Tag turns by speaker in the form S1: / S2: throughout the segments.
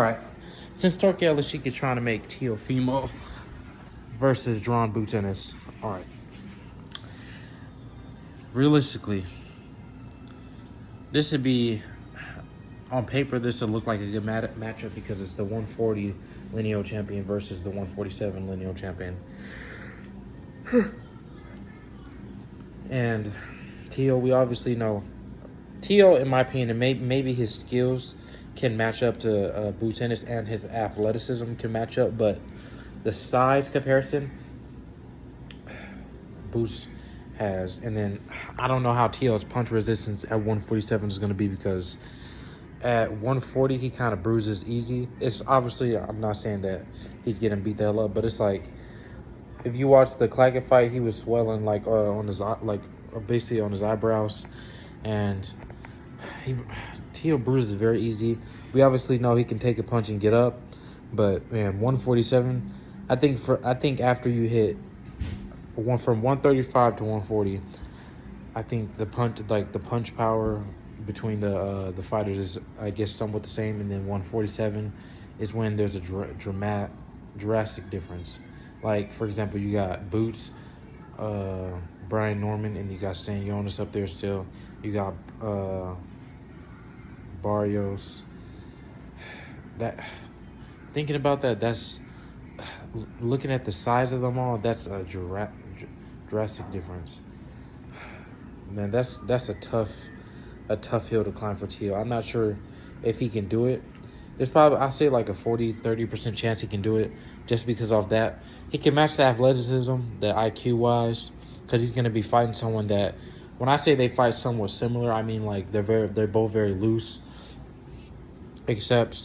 S1: All right. Since Torque Alashik is trying to make Teofimo versus Jaron Ennis. All right. Realistically, this would be, on paper, this would look like a good matchup because it's the 140 lineal champion versus the 147 lineal champion. And Teo, we obviously know. Teo, in my opinion, maybe his skills can match up to Ennis, and his athleticism can match up, but the size comparison, Boots has. And then I don't know how Teo's punch resistance at 147 is going to be, because at 140 he kind of bruises easy. It's obviously, I'm not saying that he's getting beat the hell up, but it's like, if you watch the Claggett fight, he was swelling like on his basically on his eyebrows, and Teo bruises very easy. We obviously know he can take a punch and get up, but man, 147. I think after you hit from 135 to 140, I think the punch power between the fighters is, I guess, somewhat the same, and then 147 is when there's a drastic difference. Like, for example, you got Boots, Brian Norman, and you got Stan Jonas up there still. You got Barrios. That, thinking about that, that's, looking at the size of them all, that's a drastic difference. Man, that's a tough hill to climb for Teo. I'm not sure if he can do it. There's probably, I'll say like a 40-30% chance he can do it, just because of that. He can match the athleticism, the IQ-wise, because he's going to be fighting someone that, when I say they fight somewhat similar, I mean like they're both very loose, except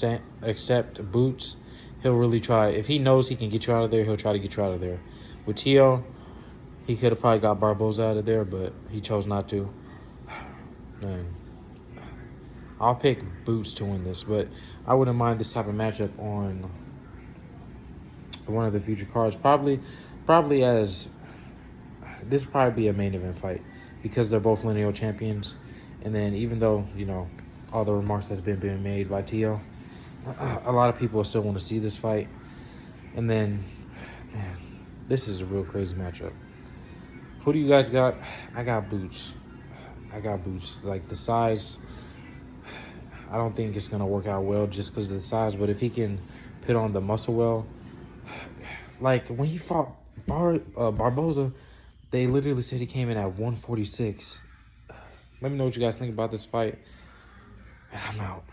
S1: Boots. He'll really try. If he knows he can get you out of there, he'll try to get you out of there. With Teo, he could have probably got Barboza out of there, but he chose not to. Man, I'll pick Boots to win this, but I wouldn't mind this type of matchup on one of the future cards. Probably as this would probably be a main event fight, because they're both lineal champions. And then, even though, you know, all the remarks that's been being made by Teo, a lot of people still want to see this fight. And then, man, this is a real crazy matchup. Who do you guys got? I got Boots. Like, the size, I don't think it's going to work out well just because of the size. But if he can put on the muscle well, like when he fought Barboza, they literally said he came in at 146. Let me know what you guys think about this fight. I'm out.